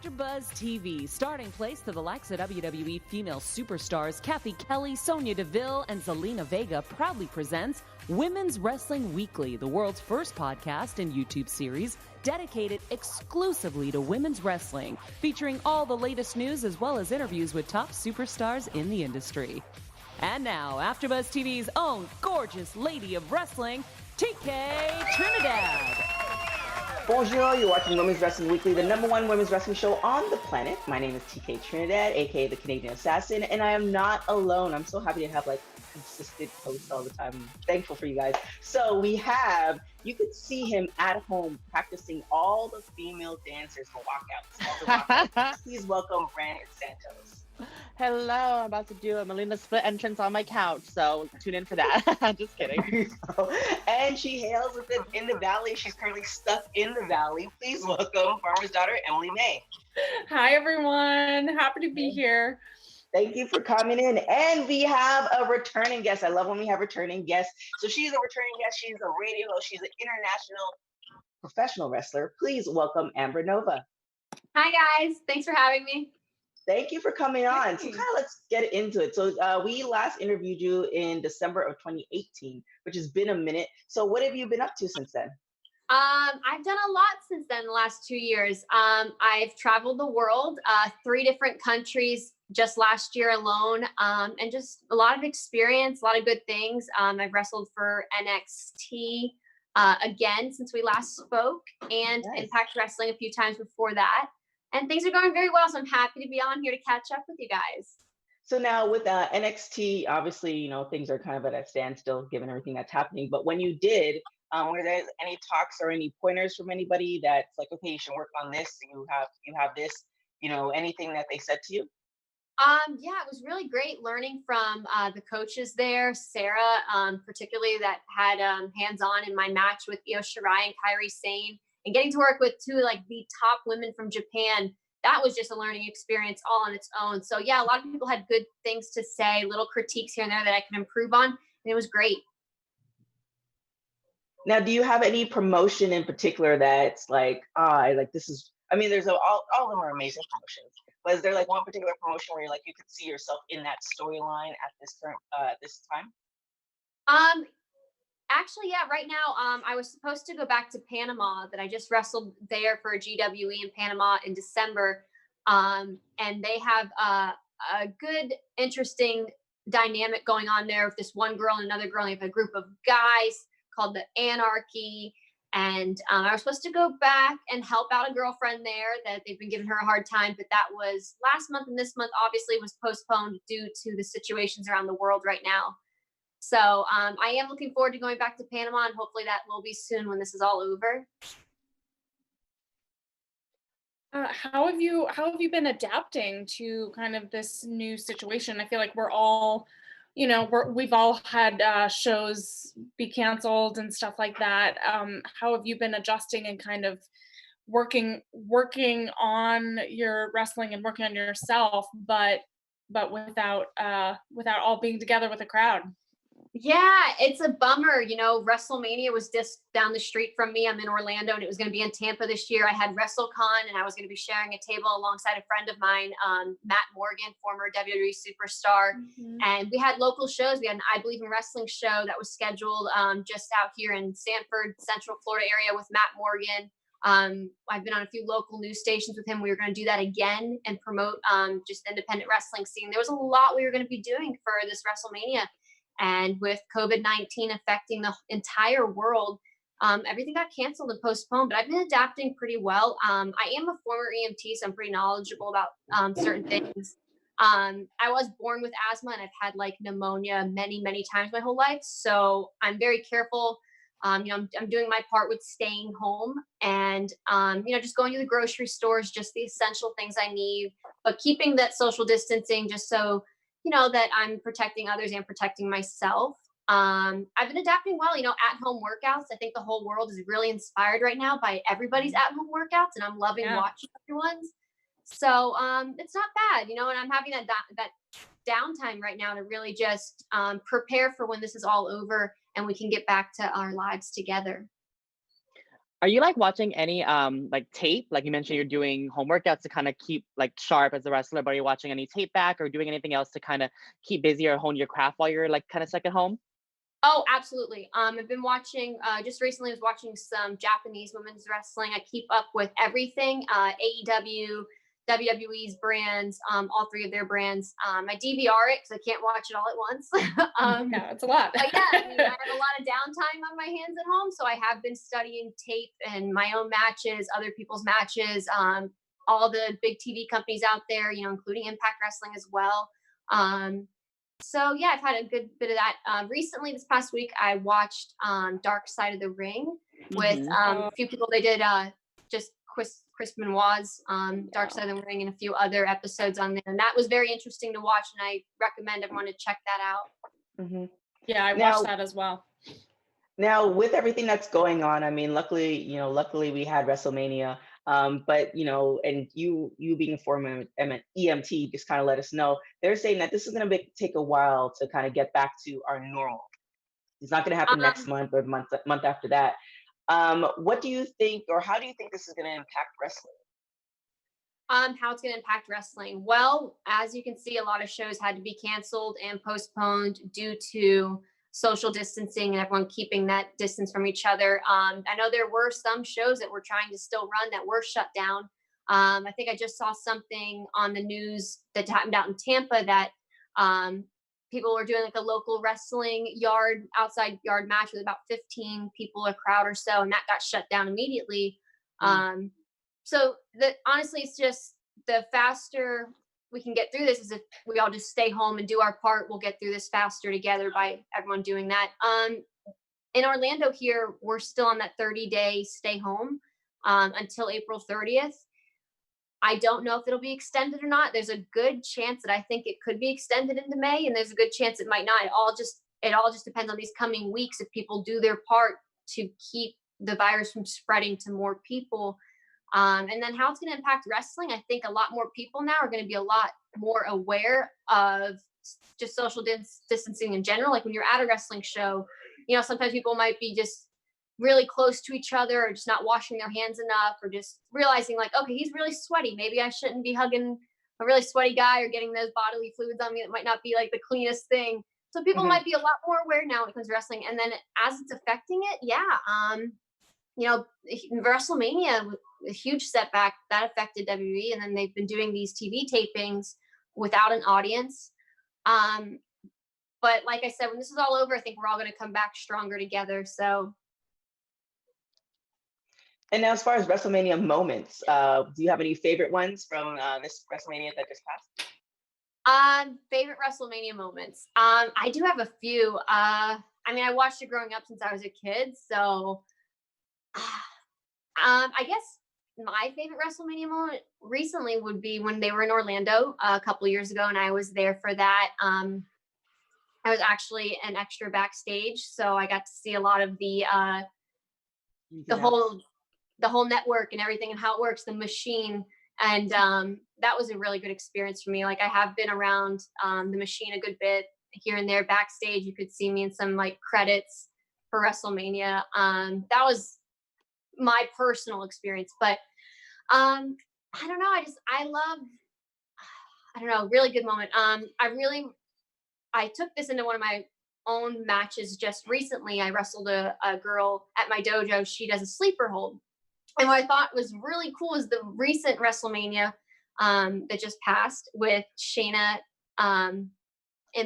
AfterBuzz TV, starting place to the likes of WWE female superstars Kathy Kelly, Sonya Deville, and Zelina Vega proudly presents Women's Wrestling Weekly, the world's first podcast and YouTube series dedicated exclusively to women's wrestling, featuring all the latest news as well as interviews with top superstars in the industry. And now, AfterBuzz TV's own gorgeous lady of wrestling, TK Trinidad. Bonjour, you're watching Women's Wrestling Weekly, the #1 women's wrestling show on the planet. My name is TK Trinidad, aka the Canadian Assassin, and I am not alone. I'm so happy to have consistent hosts all the time. I'm thankful for you guys. So you could see him at home practicing all the female dancers for walkouts. Please welcome Brandon Santos. Hello, I'm about to do a Melina split entrance on my couch, so tune in for that. Just kidding. And she hails in the valley. She's currently stuck in the valley. Please welcome farmer's daughter, Emily May. Hi, everyone. Happy to be here. Thank you for coming in. And we have a returning guest. I love when we have returning guests. So she's a returning guest. She's a radio host. She's an international professional wrestler. Please welcome Amber Nova. Hi, guys. Thanks for having me. Thank you for coming on. So let's get into it. So we last interviewed you in December of 2018, which has been a minute. So what have you been up to since then? I've done a lot since then, the last 2 years. I've traveled the world, 3 different countries just last year alone, and just a lot of experience, a lot of good things. I've wrestled for NXT again since we last spoke, and Impact Wrestling a few times before that. And things are going very well, so I'm happy to be on here to catch up with you guys. So now with NXT, obviously, things are kind of at a standstill given everything that's happening. But when you did, were there any talks or any pointers from anybody that's like, okay, you should work on this, you have this, anything that they said to you? Yeah, it was really great learning from the coaches there, Sarah, particularly that had hands-on in my match with Io Shirai and Kairi Sane. And getting to work with 2 the top women from Japan, that was just a learning experience all on its own. So yeah, a lot of people had good things to say, little critiques here and there that I can improve on, and it was great. Now, do you have any promotion in particular that's this is? I mean, there's all of them are amazing promotions, but is there one particular promotion where you could see yourself in that storyline at this time? Actually, yeah, right now, I was supposed to go back to Panama, that I just wrestled there for a GWE in Panama in December. And they have a good, interesting dynamic going on there with this one girl and another girl. They have a group of guys called the Anarchy. And I was supposed to go back and help out a girlfriend there that they've been giving her a hard time. But that was last month, and this month obviously was postponed due to the situations around the world right now. So I am looking forward to going back to Panama, and hopefully that will be soon when this is all over. How have you been adapting to kind of this new situation? I feel like we're all, we've all had shows be canceled and stuff like that. How have you been adjusting and kind of working on your wrestling and working on yourself, but without all being together with a crowd? Yeah, it's a bummer. WrestleMania was just down the street from me. I'm in Orlando, and it was going to be in Tampa this year. I had WrestleCon, and I was going to be sharing a table alongside a friend of mine, Matt Morgan, former WWE superstar. Mm-hmm. And we had local shows. We had an I Believe in Wrestling show that was scheduled just out here in Sanford, Central Florida area with Matt Morgan. I've been on a few local news stations with him. We were going to do that again and promote just the independent wrestling scene. There was a lot we were going to be doing for this WrestleMania. And with COVID-19 affecting the entire world, everything got canceled and postponed, but I've been adapting pretty well. I am a former EMT, so I'm pretty knowledgeable about certain things. I was born with asthma, and I've had pneumonia many, many times my whole life. So I'm very careful. I'm doing my part with staying home and, just going to the grocery stores, just the essential things I need, but keeping that social distancing just so that I'm protecting others and protecting myself. I've been adapting well, at-home workouts. I think the whole world is really inspired right now by everybody's at-home workouts, and I'm loving watching everyone's. So it's not bad, and I'm having that downtime right now to really just prepare for when this is all over and we can get back to our lives together. Are you like watching any like tape? Like you mentioned, you're doing home workouts to kind of keep like sharp as a wrestler, but are you watching any tape back or doing anything else to kind of keep busy or hone your craft while you're like kind of stuck at home? Oh, absolutely. I've been watching, just recently I was watching some Japanese women's wrestling. I keep up with everything, AEW, WWE's brands, all three of their brands. I DVR it because I can't watch it all at once. Yeah, it's a lot. But yeah, I mean, I have a lot of downtime on my hands at home. So I have been studying tape and my own matches, other people's matches, all the big TV companies out there, including Impact Wrestling as well. So yeah, I've had a good bit of that. Recently, this past week, I watched Dark Side of the Ring with Mhm. a few people. They did just Chris Benoit's Dark Side of the Ring and a few other episodes on there, and that was very interesting to watch. And I recommend everyone to check that out. Hmm. Yeah, I Now, watched that as well. now with everything that's going on, I mean, luckily we had WrestleMania. But and you being a former EMT just kind of let us know they're saying that this is going to take a while to kind of get back to our normal. It's not going to happen next Um, month or month after that. What do you think, or how do you think this is going to impact wrestling? how it's going to impact wrestling. Well, as you can see, a lot of shows had to be canceled and postponed due to social distancing and everyone keeping that distance from each other. I know there were some shows that were trying to still run that were shut down. I think I just saw something on the news that happened out in Tampa that people were doing like a local wrestling outside yard match with about 15 people, a crowd or so, and that got shut down immediately. Mm. So honestly, it's just the faster we can get through this is if we all just stay home and do our part. We'll get through this faster together by everyone doing that. In Orlando here, we're still on that 30-day stay home until April 30th. I don't know if it'll be extended or not. There's a good chance that I think it could be extended into May, and there's a good chance it might not. It all just depends on these coming weeks if people do their part to keep the virus from spreading to more people. And then how it's going to impact wrestling, I think a lot more people now are going to be a lot more aware of just social distancing in general. Like when you're at a wrestling show, sometimes people might be just really close to each other or just not washing their hands enough or just realizing like, okay, he's really sweaty. Maybe I shouldn't be hugging a really sweaty guy or getting those bodily fluids on me. That might not be like the cleanest thing. So people Mhm. might be a lot more aware now when it comes to wrestling. And then as it's affecting it, yeah, WrestleMania, a huge setback that affected WWE, and then they've been doing these TV tapings without an audience. But like I said, when this is all over, I think we're all going to come back stronger together. So, And now, as far as WrestleMania moments, do you have any favorite ones from this WrestleMania that just passed? favorite WrestleMania moments. I do have a few. I mean, I watched it growing up since I was a kid, so I guess my favorite WrestleMania moment recently would be when they were in Orlando a couple years ago, and I was there for that. I was actually an extra backstage, so I got to see a lot of Ins the and outs. whole network and everything and how it works, the machine, and that was a really good experience for me. Like I have been around the machine a good bit here and there backstage. You could see me in some like credits for WrestleMania. That was my personal experience, but I don't know. I love. I don't know. Really good moment. I took this into one of my own matches just recently. I wrestled a girl at my dojo. She does a sleeper hold. And what I thought was really cool is the recent WrestleMania that just passed with Shayna and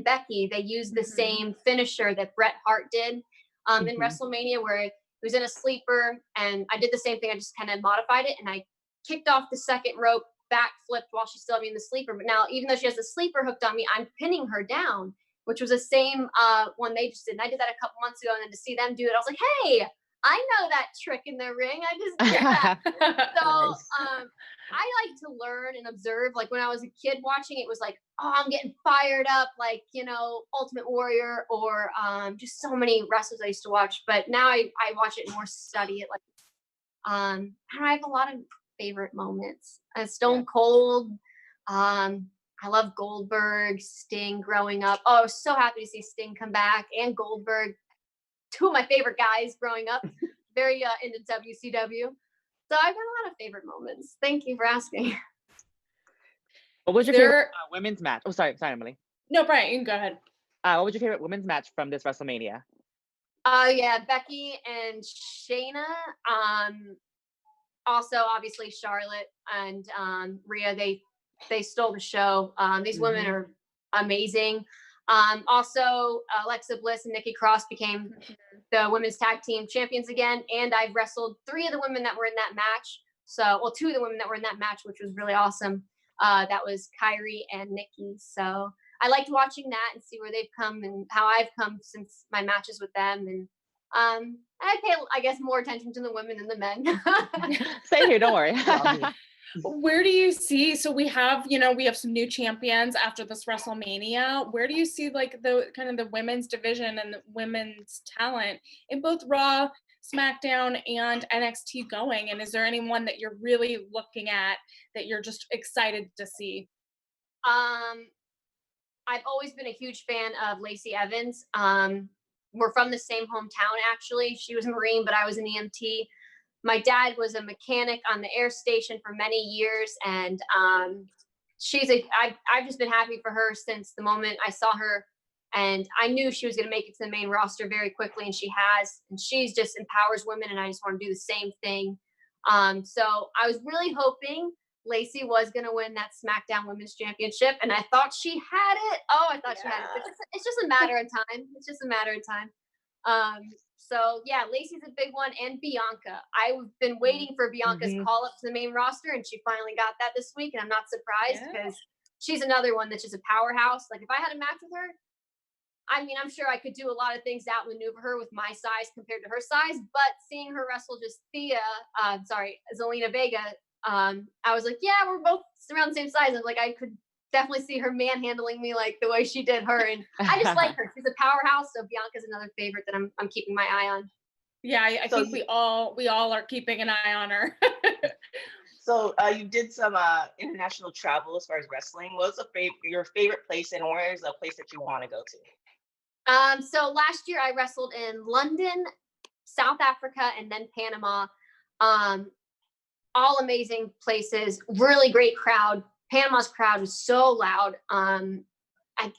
Becky. They used the same finisher that Bret Hart did in Mhm. WrestleMania, where it was in a sleeper. And I did the same thing. I just kind of modified it and I kicked off the second rope, back flipped while she's still having the sleeper. But now, even though she has the sleeper hooked on me, I'm pinning her down, which was the same one they just did. And I did that a couple months ago. And then to see them do it, I was like, hey, I know that trick in the ring. I just did that. So Nice. I like to learn and observe. Like when I was a kid watching, it was like, oh, I'm getting fired up, like, Ultimate Warrior or just so many wrestlers I used to watch. But now I watch it and more study it. Like, I have a lot of favorite moments. Yeah. Stone Cold. I love Goldberg, Sting growing up. Oh, I was so happy to see Sting come back and Goldberg, two of my favorite guys growing up. very into WCW. So I've got a lot of favorite moments. Thank you for asking. What was your favorite women's match? Oh, sorry, Emily. No, Brian, you can go ahead. What was your favorite women's match from this WrestleMania? Yeah, Becky and Shayna. Also, obviously, Charlotte and Rhea. They stole the show. These women are amazing. Also, Alexa Bliss and Nikki Cross became the women's tag team champions again. And I've wrestled 3 of the women that were in that match. So, well, 2 of the women that were in that match, which was really awesome. That was Kyrie and Nikki. So I liked watching that and see where they've come and how I've come since my matches with them. And I pay, I guess, more attention to the women than the men. Same here, don't worry. Where do you see, so we have some new champions after this WrestleMania. Where do you see like the kind of the women's division and the women's talent in both Raw, SmackDown, and NXT going? And is there anyone that you're really looking at that you're just excited to see? I've always been a huge fan of Lacey Evans. We're from the same hometown, actually. She was a Marine, but I was an EMT. My dad was a mechanic on the air station for many years, and I've just been happy for her since the moment I saw her, and I knew she was going to make it to the main roster very quickly, and she has, and she's just empowers women, and I just want to do the same thing. So I was really hoping Lacey was going to win that SmackDown Women's Championship, and I thought she had it. Oh, I thought she had it. It's just a matter of time. It's just a matter of time. So yeah, Lacey's a big one, and Bianca. I've been waiting for Bianca's call up to the main roster, and she finally got that this week, and I'm not surprised because she's another one that's just a powerhouse. Like if I had a match with her, I mean, I'm sure I could do a lot of things to outmaneuver her with my size compared to her size, but seeing her wrestle just Zelina Vega, I was like, yeah, we're both around the same size. And like, I could definitely see her manhandling me like the way she did her. And I just like her. She's a powerhouse. So Bianca's another favorite that I'm keeping my eye on. Yeah, I think we all are keeping an eye on her. So you did some international travel as far as wrestling. What's your favorite place, and where is a place that you want to go to? So last year I wrestled in London, South Africa, and then Panama. All amazing places, really great crowd. Panama's crowd was so loud. I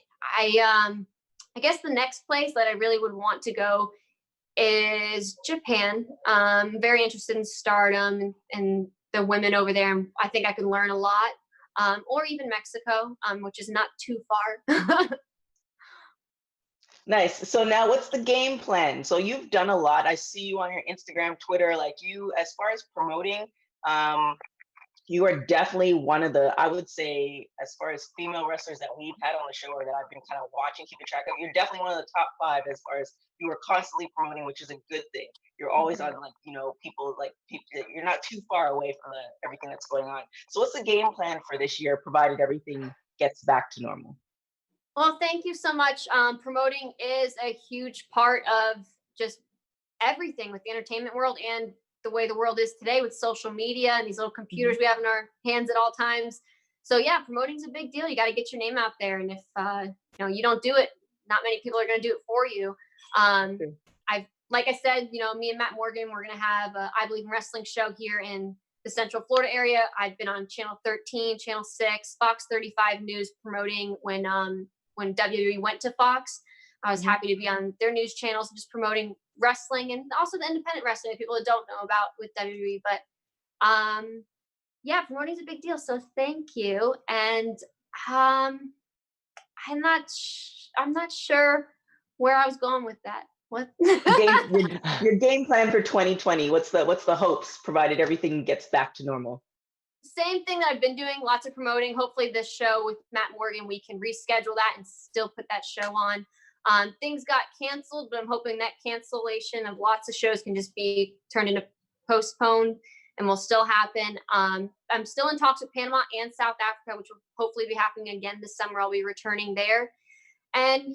guess the next place that I really would want to go is Japan. Very interested in Stardom and the women over there. And I think I could learn a lot. Or even Mexico, which is not too far. Nice. So now what's the game plan? So you've done a lot. I see you on your Instagram, Twitter, like you, as far as promoting, you are definitely one of the, I would say, as far as female wrestlers that we've had on the show or that I've been kind of watching, keeping track of, you're definitely one of the top 5 as far as you are constantly promoting, which is a good thing. You're always on people, you're not too far away from everything that's going on. So what's the game plan for this year, provided everything gets back to normal? Well, thank you so much. Promoting is a huge part of just everything with the entertainment world and the way the world is today with social media and these little computers we have in our hands at all times. So yeah, promoting is a big deal. You got to get your name out there. And if, you don't do it, not many people are going to do it for you. Like I said, me and Matt Morgan, we're going to have a I Believe in Wrestling show here in the Central Florida area. I've been on Channel 13, Channel 6, Fox 35 News promoting when WWE went to Fox. I was happy to be on their news channels, just promoting wrestling and also the independent wrestling people that don't know about with WWE. But promoting is a big deal. So thank you. And I'm not sure where I was going with that. What your game plan for 2020? What's the hopes, provided everything gets back to normal? Same thing that I've been doing, lots of promoting. Hopefully this show with Matt Morgan, we can reschedule that and still put that show on. Things got canceled, but I'm hoping that cancellation of lots of shows can just be turned into postponed and will still happen. I'm still in talks with Panama and South Africa, which will hopefully be happening again this summer. I'll be returning there. And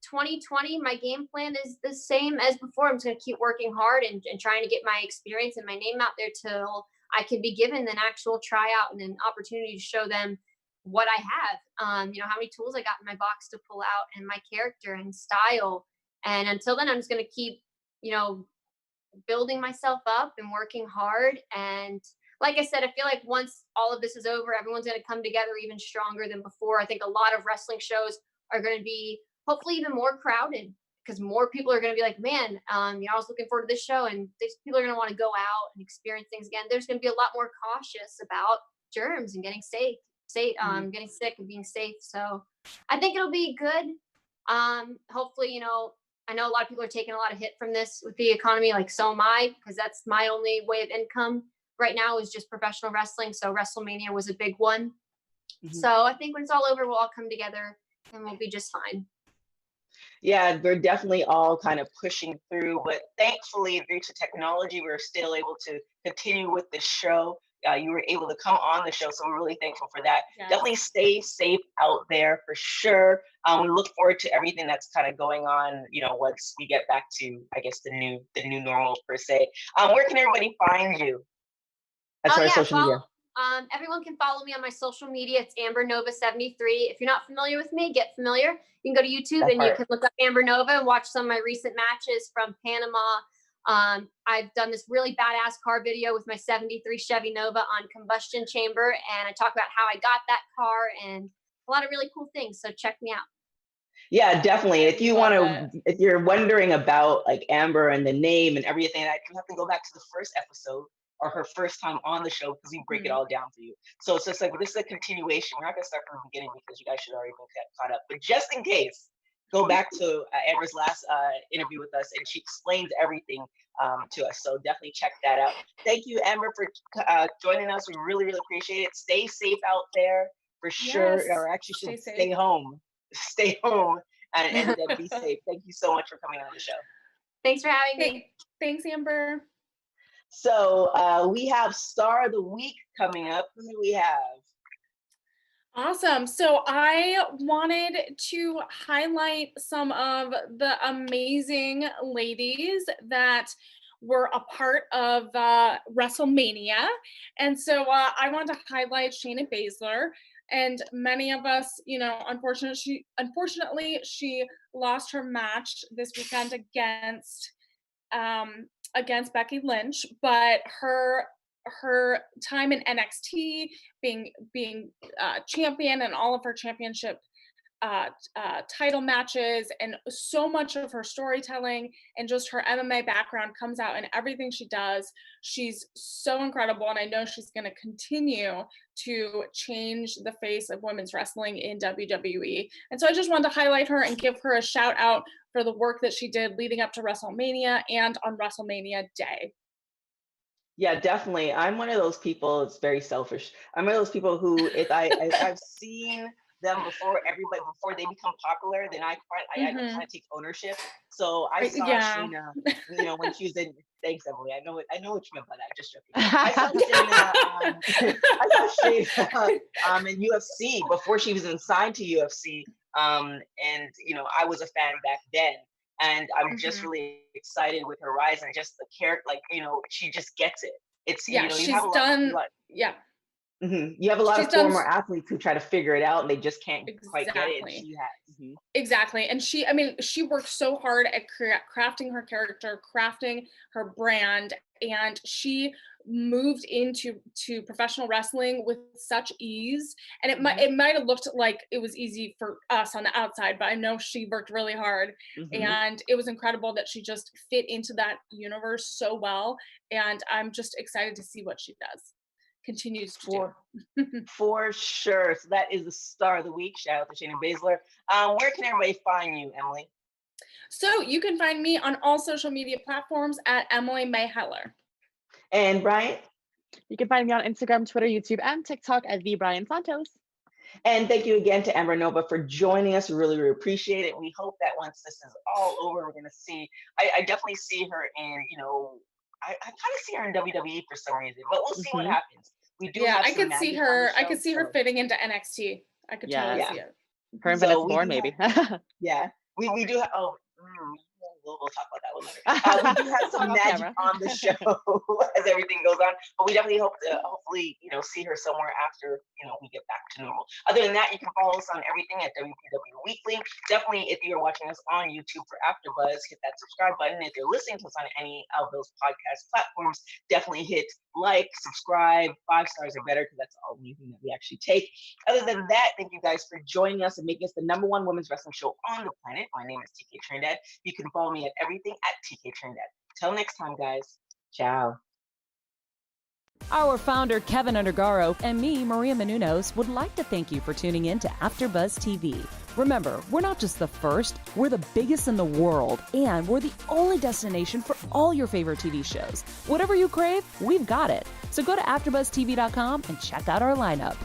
2020, my game plan is the same as before. I'm just going to keep working hard and trying to get my experience and my name out there till I can be given an actual tryout and an opportunity to show them what I have, how many tools I got in my box to pull out and my character and style. And until then, I'm just going to keep, building myself up and working hard. And like I said, I feel like once all of this is over, everyone's going to come together even stronger than before. I think a lot of wrestling shows are going to be hopefully even more crowded because more people are going to be like, man, I was looking forward to this show, and these people are going to want to go out and experience things again. There's going to be a lot more cautious about germs and getting safe, getting sick and being safe. So I think it'll be good. Hopefully, I know a lot of people are taking a lot of hit from this with the economy, like so am I, because that's my only way of income right now is just professional wrestling. So WrestleMania was a big one. So I think when it's all over, we'll all come together and we'll be just fine. Yeah, we're definitely all kind of pushing through, but thankfully, due to technology, we're still able to continue with the show. You were able to come on the show, so we're really thankful for that. Yes. Definitely stay safe out there for sure. We look forward to everything that's kind of going on, once we get back to, I guess, the new normal per se. Where can everybody find you as far as social media? Everyone can follow me on my social media. It's Amber Nova 73. If you're not familiar with me, get familiar. You can go to YouTube and you can look up Amber Nova and watch some of my recent matches from Panama. I've done this really badass car video with my 73 Chevy Nova on combustion chamber, and I talk about how I got that car and a lot of really cool things. So check me out. Yeah, definitely. If you're wondering about like Amber and the name and everything, I have to go back to the first episode or her first time on the show because we break it all down for you. So it's just like, this is a continuation. We're not going to start from the beginning because you guys should already be caught up. But just in case, go back to Amber's last interview with us, and she explains everything to us. So definitely check that out. Thank you, Amber, for joining us. We really, really appreciate it. Stay safe out there for sure. Yes, or actually, should stay home. Stay home and be safe. Thank you so much for coming on the show. Thanks for having me. Thanks, Amber. So we have Star of the Week coming up. Who do we have? Awesome. So I wanted to highlight some of the amazing ladies that were a part of WrestleMania. And so I want to highlight Shayna Baszler. And many of us, unfortunately, she lost her match this weekend against Becky Lynch, but her time in NXT, being champion, and all of her championship title matches, and so much of her storytelling and just her MMA background comes out in everything she does. She's so incredible, and I know she's going to continue to change the face of women's wrestling in WWE. And so I just wanted to highlight her and give her a shout out for the work that she did leading up to WrestleMania and on WrestleMania Day. Yeah, definitely. I'm one of those people. It's very selfish. I'm one of those people who, if I've seen them before they become popular, then I kind of take ownership. So I saw Shayna, when she was in. Thanks, Emily. I know what you meant by that. Just joking. I saw Shayna in UFC before she was signed to UFC. And I was a fan back then. And I'm just really excited with her rise and just the character, she just gets it. It's, you have you have a lot of former athletes who try to figure it out and they just can't quite get it. And she has. Exactly. And she worked so hard at crafting her character, crafting her brand, and she moved into professional wrestling with such ease. And it might have looked like it was easy for us on the outside, but I know she worked really hard. And it was incredible that she just fit into that universe so well. And I'm just excited to see what she continues to do. For sure. So that is the Star of the Week. Shout out to Shayna Baszler. Where can everybody find you, Emily? So you can find me on all social media platforms at Emily May Heller. And Brian? You can find me on Instagram, Twitter, YouTube, and TikTok at the Brian Santos. And thank you again to Amber Nova for joining us. We really, really appreciate it. We hope that once this is all over, we're going to see, I definitely see her in, I kind of see her in WWE for some reason, but we'll see what happens. We do have I could see her. I could see her fitting into NXT. I could totally see it. Her and Vanessa Born, maybe. We do have. We'll talk about that one later. We do have some magic on the show as everything goes on, but we definitely hope to hopefully see her somewhere after we get back to normal. Other than that, you can follow us on everything at WPW Weekly. Definitely, if you're watching us on YouTube for AfterBuzz, hit that subscribe button. If you're listening to us on any of those podcast platforms, definitely hit like, subscribe, 5 stars or better, because that's the only thing that we actually take. Other than that, thank you guys for joining us and making us the #1 women's wrestling show on the planet. My name is TK Trinidad. You can follow me at everything at TK Trinidad. Till next time, guys. Ciao. Our founder, Kevin Undergaro, and me, Maria Menounos, would like to thank you for tuning in to AfterBuzz TV. Remember, we're not just the first, we're the biggest in the world, and we're the only destination for all your favorite TV shows. Whatever you crave, we've got it. So go to AfterBuzzTV.com and check out our lineup.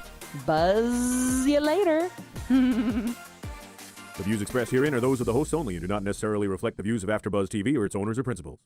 Buzz you later. The views expressed herein are those of the hosts only and do not necessarily reflect the views of AfterBuzz TV or its owners or principals.